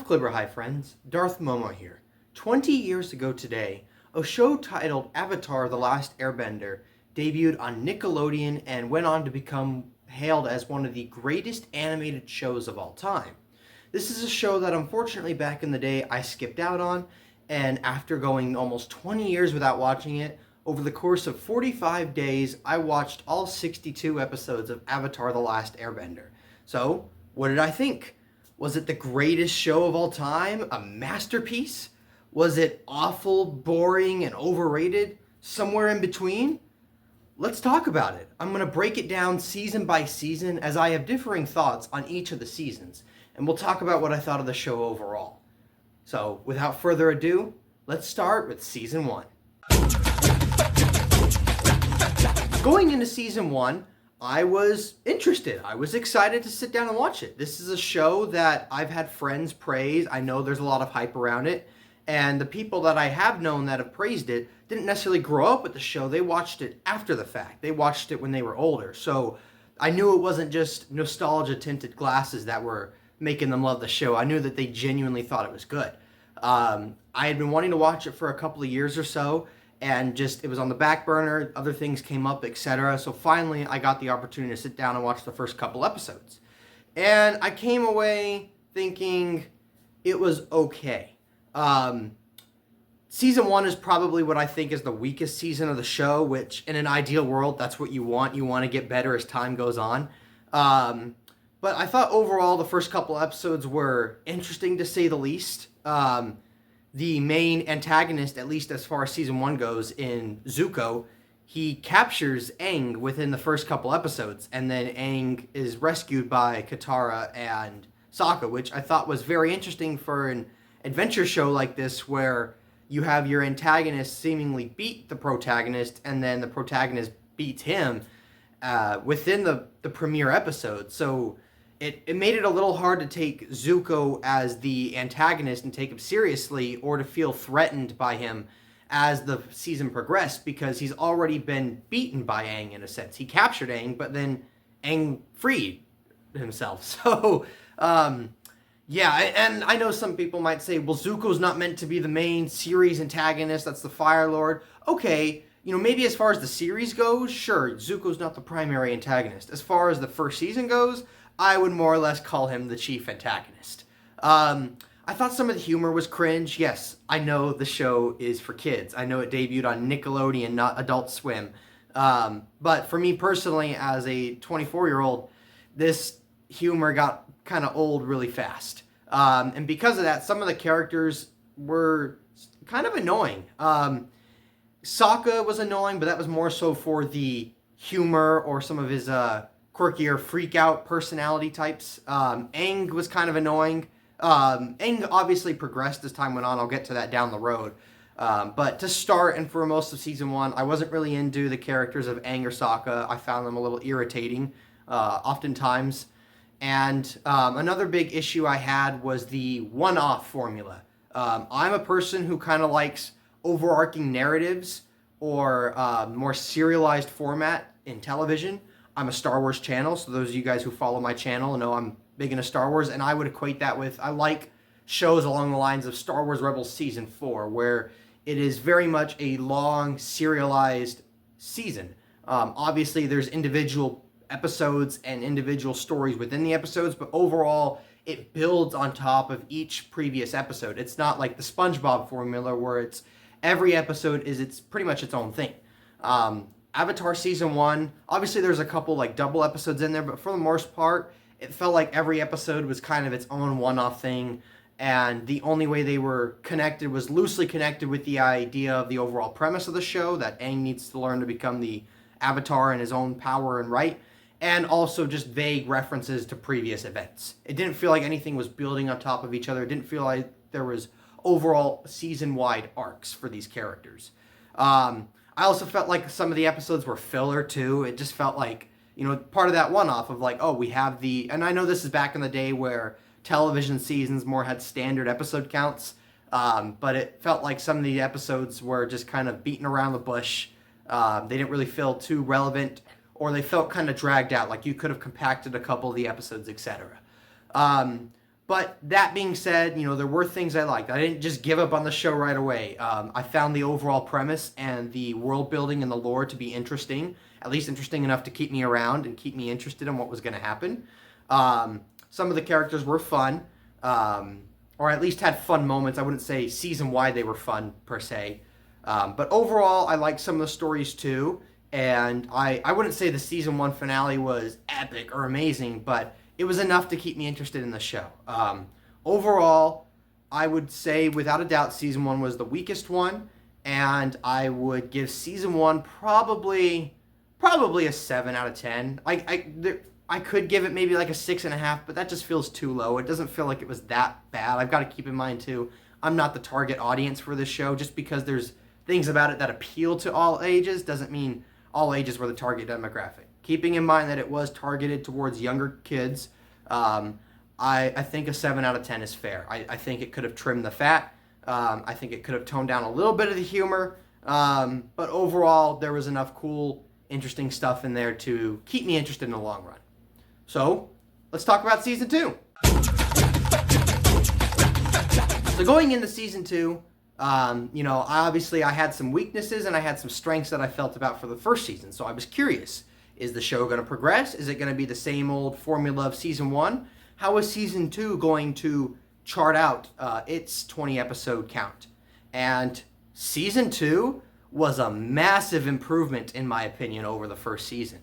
Glibber Hi friends, Darth Momo here. 20 years ago today, a show titled Avatar: The Last Airbender debuted on Nickelodeon and went on to become hailed as one of the greatest animated shows of all time. This is a show that unfortunately back in the day I skipped out on, and after going almost 20 years without watching it, over the course of 45 days, I watched all 62 episodes of Avatar: The Last Airbender. So, what did I think? Was it the greatest show of all time? A masterpiece? Was it awful, boring, and overrated? Somewhere in between? Let's talk about it. I'm going to break it down season by season as I have differing thoughts on each of the seasons, and we'll talk about what I thought of the show overall. So, without further ado, let's start with season 1. Going into season 1, I was interested. I was excited to sit down and watch it. This is a show that I've had friends praise. I know there's a lot of hype around it. And the people that I have known that have praised it didn't necessarily grow up with the show. They watched it after the fact. They watched it when they were older. So I knew it wasn't just nostalgia-tinted glasses that were making them love the show. I knew that they genuinely thought it was good. I had been wanting to watch it for a couple of years or so, and just it was on the back burner, other things came up, etc. So finally I got the opportunity to sit down and watch the first couple episodes. And I came away thinking it was okay. Season 1 is probably what I think is the weakest season of the show, which in an ideal world, that's what you want. You want to get better as time goes on. But I thought overall the first couple episodes were interesting to say the least. The main antagonist, at least as far as season 1 goes, in Zuko, he captures Aang within the first couple episodes, and then Aang is rescued by Katara and Sokka, which I thought was very interesting for an adventure show like this, where you have your antagonist seemingly beat the protagonist, and then the protagonist beats him within the premiere episode. So it made it a little hard to take Zuko as the antagonist and take him seriously, or to feel threatened by him as the season progressed, because he's already been beaten by Aang in a sense. He captured Aang, but then Aang freed himself. So, yeah, and I know some people might say, well, Zuko's not meant to be the main series antagonist, that's the Fire Lord. Okay, maybe as far as the series goes, sure, Zuko's not the primary antagonist. As far as the first season goes, I would more or less call him the chief antagonist. I thought some of the humor was cringe. Yes, I know the show is for kids. I know it debuted on Nickelodeon, not Adult Swim. But for me personally, as a 24-year-old, this humor got kind of old really fast. And because of that, some of the characters were kind of annoying. Sokka was annoying, but that was more so for the humor or some of his quirkier freak-out personality types. Aang was kind of annoying. Aang obviously progressed as time went on. I'll get to that down the road. But to start, and for most of season 1, I wasn't really into the characters of Aang or Sokka. I found them a little irritating, oftentimes. And another big issue I had was the one-off formula. I'm a person who kind of likes overarching narratives or more serialized format in television. I'm a Star Wars channel, so those of you guys who follow my channel know I'm big into Star Wars, and I would equate that with, I like shows along the lines of Star Wars Rebels Season 4, where it is very much a long, serialized season. Obviously, there's individual episodes and individual stories within the episodes, but overall, it builds on top of each previous episode. It's not like the SpongeBob formula, where it's every episode is pretty much its own thing. Avatar Season 1, obviously there's a couple like double episodes in there, but for the most part, it felt like every episode was kind of its own one-off thing, and the only way they were connected was loosely connected with the idea of the overall premise of the show, that Aang needs to learn to become the Avatar in his own power and right, and also just vague references to previous events. It didn't feel like anything was building on top of each other. It didn't feel like there was overall season-wide arcs for these characters. I also felt like some of the episodes were filler too. It just felt like, part of that one-off of like, oh, we have and I know this is back in the day where television seasons more had standard episode counts, but it felt like some of the episodes were just kind of beaten around the bush. They didn't really feel too relevant, or they felt kind of dragged out, like you could have compacted a couple of the episodes, etc. But that being said, there were things I liked. I didn't just give up on the show right away. I found the overall premise and the world building and the lore to be interesting, at least interesting enough to keep me around and keep me interested in what was going to happen. Some of the characters were fun, or at least had fun moments. I wouldn't say season-wide they were fun, per se. But overall, I liked some of the stories, too. And I wouldn't say the season 1 finale was epic or amazing, but it was enough to keep me interested in the show. Overall, I would say without a doubt season 1 was the weakest one, and I would give season 1 probably a 7 out of 10. I could give it maybe like a 6.5, but that just feels too low. It doesn't feel like it was that bad. I've got to keep in mind too, I'm not the target audience for this show. Just because there's things about it that appeal to all ages doesn't mean all ages were the target demographic. Keeping in mind that it was targeted towards younger kids, I think a 7 out of 10 is fair. I think it could have trimmed the fat. I think it could have toned down a little bit of the humor. But overall, there was enough cool, interesting stuff in there to keep me interested in the long run. So, let's talk about season 2. So going into season 2, obviously I had some weaknesses and I had some strengths that I felt about for the first season. So I was curious, is the show going to progress? Is it going to be the same old formula of season 1? How is season 2 going to chart out its 20 episode count? And season 2 was a massive improvement, in my opinion, over the first season.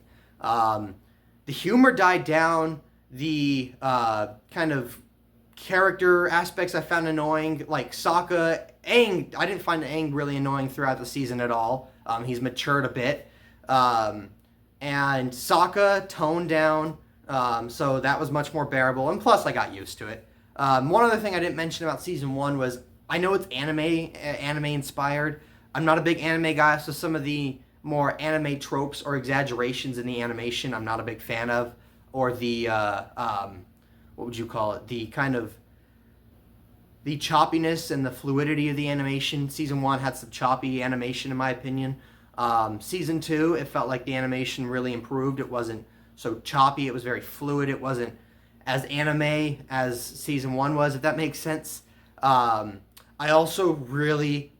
The humor died down. The kind of character aspects I found annoying, like Sokka. Aang, I didn't find Aang really annoying throughout the season at all. He's matured a bit. And Sokka toned down, so that was much more bearable. And plus, I got used to it. One other thing I didn't mention about season 1 was, I know it's anime inspired. I'm not a big anime guy, so some of the more anime tropes or exaggerations in the animation I'm not a big fan of. Or the, what would you call it? The kind of, the choppiness and the fluidity of the animation. Season 1 had some choppy animation, in my opinion. Season 2, it felt like the animation really improved. It wasn't so choppy. It was very fluid. It wasn't as anime as season 1 was, if that makes sense. I also really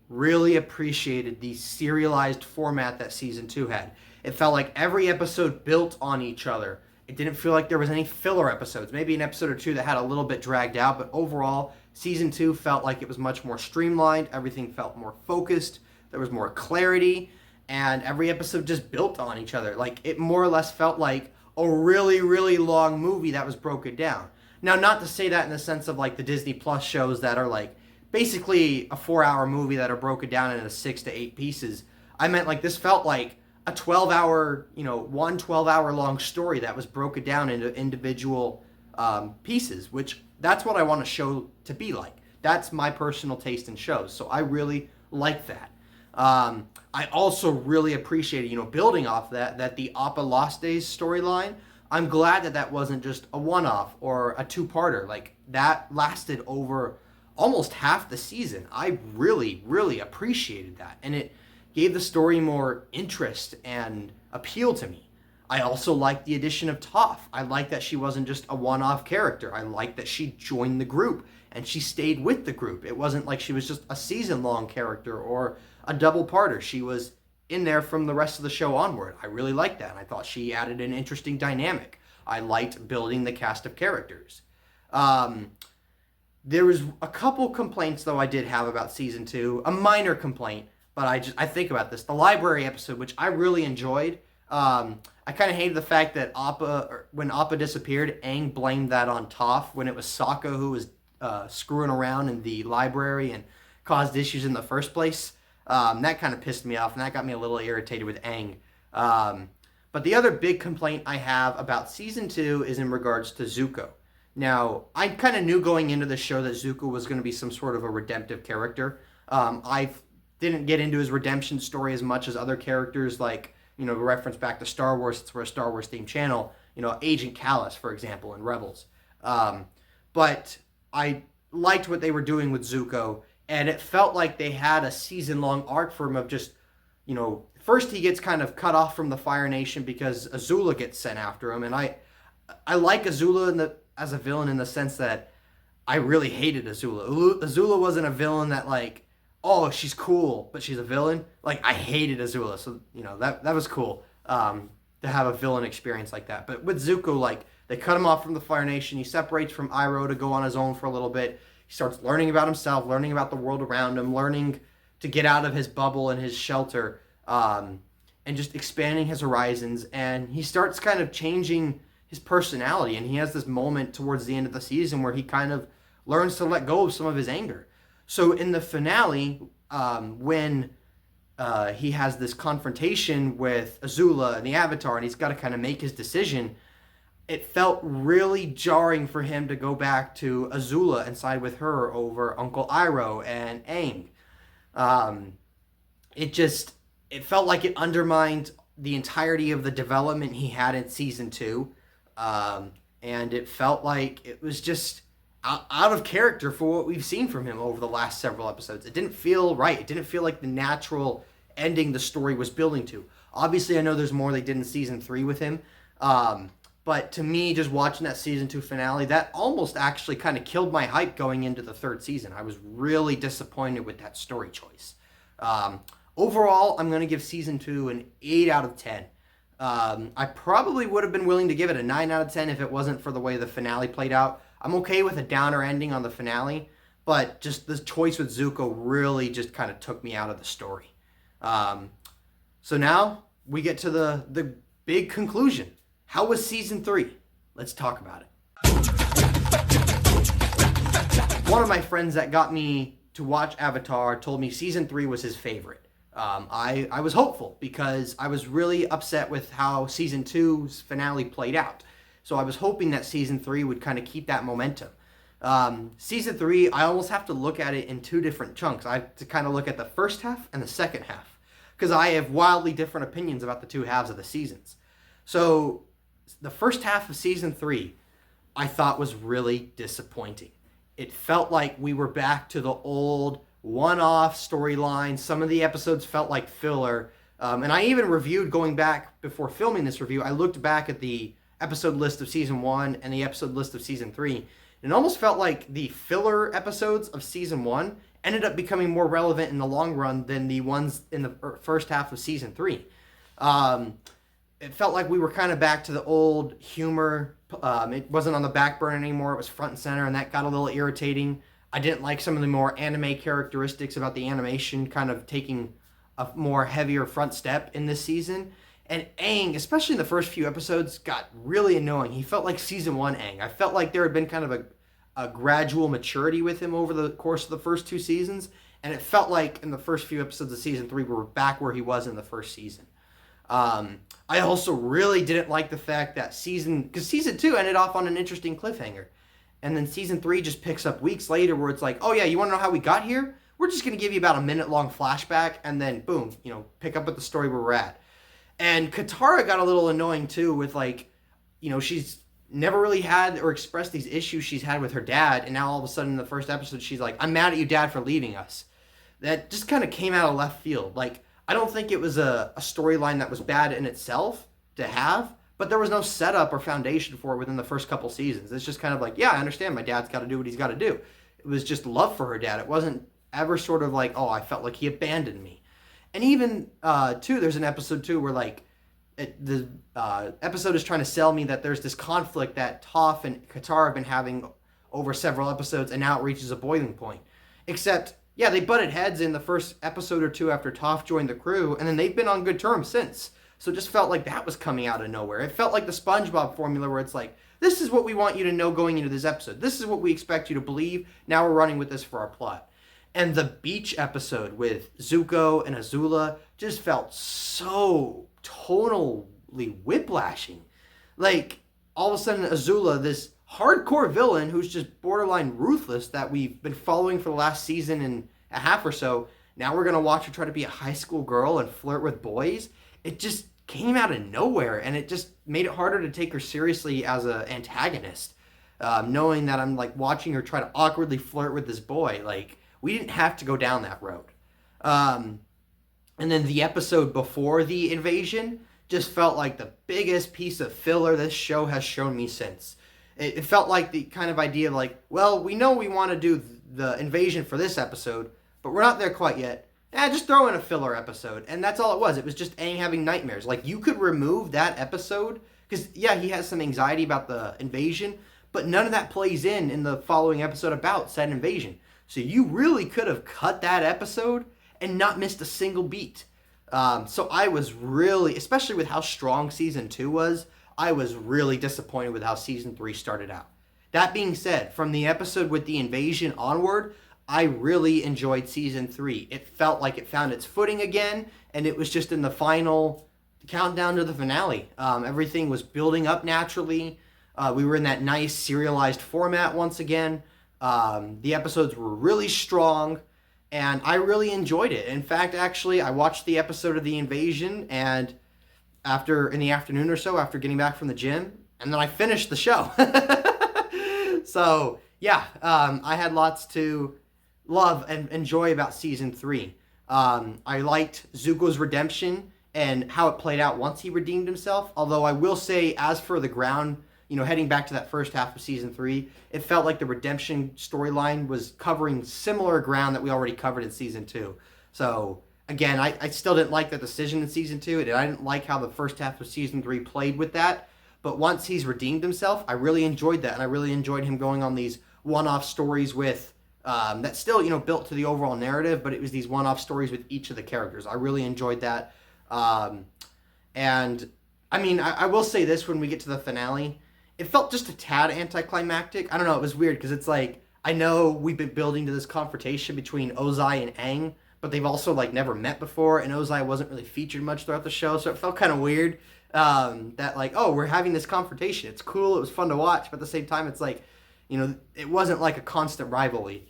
appreciated the serialized format that season 2 had. It felt like every episode built on each other. It didn't feel like there was any filler episodes. Maybe an episode or two that had a little bit dragged out, but overall, season 2 felt like it was much more streamlined. Everything felt more focused. There was more clarity, and every episode just built on each other. Like, it more or less felt like a really long movie that was broken down. Now, not to say that in the sense of like the Disney Plus shows that are like basically a 4-hour movie that are broken down into 6 to 8 pieces. I meant like this felt like a 12-hour, one 12-hour long story that was broken down into individual pieces, which that's what I want a show to be like. That's my personal taste in shows, so I really like that. I also really appreciated, building off that the Appa Lost Days storyline, I'm glad that wasn't just a one-off or a two-parter. Like, that lasted over almost half the season. I really appreciated that, and it gave the story more interest and appeal to me. I also liked the addition of Toph. I liked that she wasn't just a one-off character. I liked that she joined the group and she stayed with the group. It wasn't like she was just a season-long character or a double-parter. She was in there from the rest of the show onward. I really liked that, and I thought she added an interesting dynamic. I liked building the cast of characters. There was a couple complaints, though, I did have about season 2. A minor complaint, but I think about this. The library episode, which I really enjoyed. I kind of hated the fact that when Appa disappeared, Aang blamed that on Toph when it was Sokka who was screwing around in the library and caused issues in the first place. That kind of pissed me off, and that got me a little irritated with Aang. But the other big complaint I have about season 2 is in regards to Zuko. Now, I kind of knew going into the show that Zuko was going to be some sort of a redemptive character. I didn't get into his redemption story as much as other characters, like, reference back to Star Wars, since we're a Star Wars themed channel, Agent Kallus, for example, in Rebels. But I liked what they were doing with Zuko, and it felt like they had a season-long arc for him of just, first he gets kind of cut off from the Fire Nation because Azula gets sent after him, and I like Azula as a villain in the sense that I really hated Azula. Azula wasn't a villain that like, oh, she's cool, but she's a villain. Like I hated Azula, so that was cool to have a villain experience like that. But with Zuko, like they cut him off from the Fire Nation. He separates from Iroh to go on his own for a little bit. He starts learning about himself, learning about the world around him, learning to get out of his bubble and his shelter, and just expanding his horizons. And he starts kind of changing his personality, and he has this moment towards the end of the season where he kind of learns to let go of some of his anger. So in the finale, when he has this confrontation with Azula and the Avatar, and he's got to kind of make his decision, it felt really jarring for him to go back to Azula and side with her over Uncle Iroh and Aang. It felt like it undermined the entirety of the development he had in season 2. And it felt like it was just out of character for what we've seen from him over the last several episodes. It didn't feel right. It didn't feel like the natural ending the story was building to. Obviously, I know there's more they did in season 3 with him. But to me, just watching that season 2 finale, that almost actually kind of killed my hype going into the 3rd season. I was really disappointed with that story choice. Overall, I'm going to give season 2 an 8 out of 10. I probably would have been willing to give it a 9 out of 10 if it wasn't for the way the finale played out. I'm okay with a downer ending on the finale, but just the choice with Zuko really just kind of took me out of the story. So now we get to the big conclusion. How was season 3? Let's talk about it. One of my friends that got me to watch Avatar told me season 3 was his favorite. I was hopeful because I was really upset with how season 2's finale played out. So I was hoping that season 3 would kind of keep that momentum. Season 3, I almost have to look at it in 2 different chunks. I have to kind of look at the first half and the second half because I have wildly different opinions about the 2 halves of the seasons. So the first half of season 3, I thought was really disappointing. It felt like we were back to the old one-off storyline. Some of the episodes felt like filler. And I even reviewed, going back before filming this review, I looked back at the episode list of season 1 and the episode list of season 3. And it almost felt like the filler episodes of season 1 ended up becoming more relevant in the long run than the ones in the first half of season 3. It felt like we were kind of back to the old humor. It wasn't on the back burner anymore. It was front and center, and that got a little irritating. I didn't like some of the more anime characteristics about the animation kind of taking a more heavier front step in this season. And Aang, especially in the first few episodes, got really annoying. He felt like season 1 Aang. I felt like there had been kind of a gradual maturity with him over the course of the first 2 seasons. And it felt like in the first few episodes of season 3, we were back where he was in the first season. I also really didn't like the fact that because season 2 ended off on an interesting cliffhanger. And then season 3 just picks up weeks later where it's like, oh yeah, you want to know how we got here? We're just going to give you about a minute-long flashback and then boom, pick up with the story where we're at. And Katara got a little annoying too with she's never really had or expressed these issues she's had with her dad. And now all of a sudden in the first episode, she's like, I'm mad at you, Dad, for leaving us. That just kind of came out of left field. Like, I don't think it was a storyline that was bad in itself to have, but there was no setup or foundation for it within the first couple seasons. It's just kind of like, yeah, I understand my dad's got to do what he's got to do. It was just love for her dad. It wasn't ever sort of like, oh, I felt like he abandoned me. And even, there's an episode, too, where, the episode is trying to sell me that there's this conflict that Toph and Katara have been having over several episodes, and now it reaches a boiling point. Except, yeah, they butted heads in the first episode or 2 after Toph joined the crew, and then they've been on good terms since. So it just felt like that was coming out of nowhere. It felt like the SpongeBob formula where it's like, this is what we want you to know going into this episode. This is what we expect you to believe. Now we're running with this for our plot. And the beach episode with Zuko and Azula just felt so tonally whiplashing. Like, all of a sudden Azula, this hardcore villain who's just borderline ruthless that we've been following for the last season and a half or so, now we're going to watch her try to be a high school girl and flirt with boys. It just came out of nowhere, and it just made it harder to take her seriously as an antagonist. Knowing that I'm, watching her try to awkwardly flirt with this boy. We didn't have to go down that road. And then the episode before the invasion just felt like the biggest piece of filler this show has shown me since. It felt like the kind of idea of like, well, we know we want to do the invasion for this episode, but we're not there quite yet. Just throw in a filler episode. And that's all it was. It was just Aang having nightmares. Like, you could remove that episode, because, yeah, he has some anxiety about the invasion, but none of that plays in the following episode about said invasion. So you really could have cut that episode and not missed a single beat. So I was really, especially with how strong Season 2 was, I was really disappointed with how Season 3 started out. That being said, from the episode with the invasion onward, I really enjoyed Season 3. It felt like it found its footing again, and it was just in the final countdown to the finale. Everything was building up naturally. We were in that nice serialized format once again. The episodes were really strong, and I really enjoyed it. In fact, actually, I watched the episode of the invasion, and in the afternoon or so, after getting back from the gym, and then I finished the show. So, yeah, I had lots to love and enjoy about Season 3. I liked Zuko's redemption and how it played out once he redeemed himself, although I will say, as for the ground, heading back to that first half of Season 3, it felt like the redemption storyline was covering similar ground that we already covered in Season 2. So, again, I still didn't like the decision in Season 2, and I didn't like how the first half of Season 3 played with that. But once he's redeemed himself, I really enjoyed that, and I really enjoyed him going on these one-off stories with, that still, built to the overall narrative, but it was these one-off stories with each of the characters. I really enjoyed that. And, I mean, I will say this when we get to the finale. It felt just a tad anticlimactic. I don't know, it was weird, because it's like, I know we've been building to this confrontation between Ozai and Aang, but they've also, like, never met before, and Ozai wasn't really featured much throughout the show, so it felt kind of weird. That like, oh, we're having this confrontation. It's cool. It was fun to watch, but at the same time, it's like, it wasn't like a constant rivalry.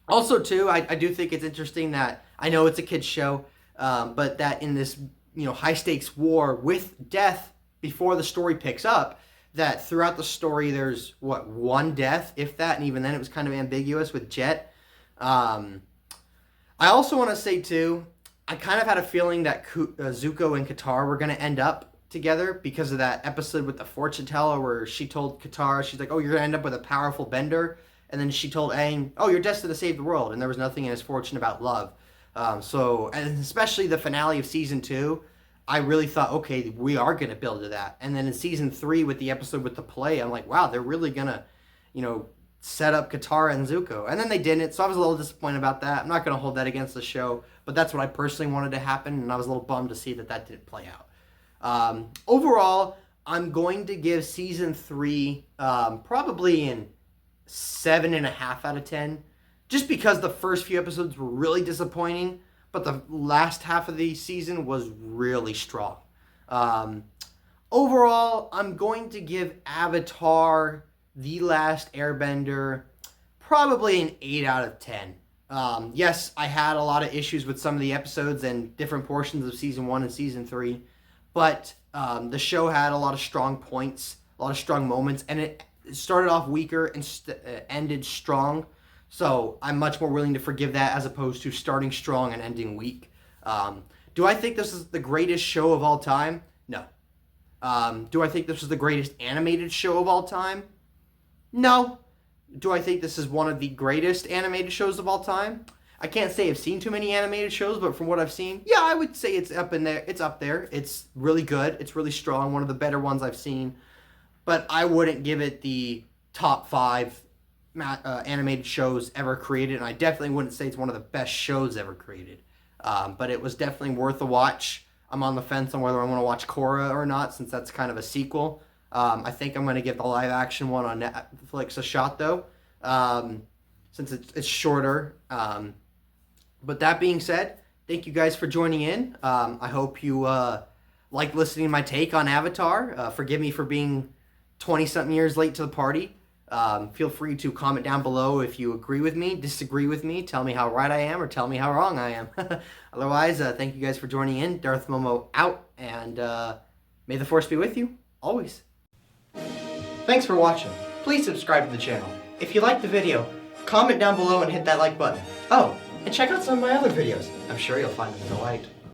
Also, too, I do think it's interesting that I know it's a kids show, but that in this high stakes war with death before the story picks up, that throughout the story there's one death, if that, and even then it was kind of ambiguous with Jet. I also want to say too, I kind of had a feeling that Zuko and Katara were going to end up together because of that episode with the fortune teller where she told Katara, she's like, oh, you're going to end up with a powerful bender. And then she told Aang, oh, you're destined to save the world. And there was nothing in his fortune about love. And especially the finale of Season 2, I really thought, okay, we are going to build to that. And then in Season 3 with the episode with the play, I'm like, wow, they're really going to, set up Katara and Zuko. And then they didn't, so I was a little disappointed about that. I'm not going to hold that against the show, but that's what I personally wanted to happen, and I was a little bummed to see that didn't play out. Overall, I'm going to give Season 3 probably an 7.5 out of 10, just because the first few episodes were really disappointing, but the last half of the season was really strong. Overall, I'm going to give Avatar The Last Airbender probably an 8 out of 10. Yes, I had a lot of issues with some of the episodes and different portions of Season 1 and Season 3, but the show had a lot of strong points, a lot of strong moments, and it started off weaker and ended strong, so I'm much more willing to forgive that as opposed to starting strong and ending weak. Do I think this is the greatest show of all time? No. Do I think this is the greatest animated show of all time? No. Do I think this is one of the greatest animated shows of all time? I can't say I've seen too many animated shows, but from what I've seen, yeah, I would say it's up in there. It's up there. It's really good. It's really strong. One of the better ones I've seen. But I wouldn't give it the top 5 animated shows ever created, and I definitely wouldn't say it's one of the best shows ever created. But it was definitely worth a watch. I'm on the fence on whether I want to watch Korra or not, since that's kind of a sequel. I think I'm going to give the live-action one on Netflix a shot, though, since it's shorter. But that being said, thank you guys for joining in. I hope you like listening to my take on Avatar. Forgive me for being 20-something years late to the party. Feel free to comment down below if you agree with me, disagree with me, tell me how right I am, or tell me how wrong I am. Otherwise, thank you guys for joining in. Darth Momo out, and may the Force be with you, always. Thanks for watching. Please subscribe to the channel. If you liked the video, comment down below and hit that like button. Oh, and check out some of my other videos. I'm sure you'll find them delight.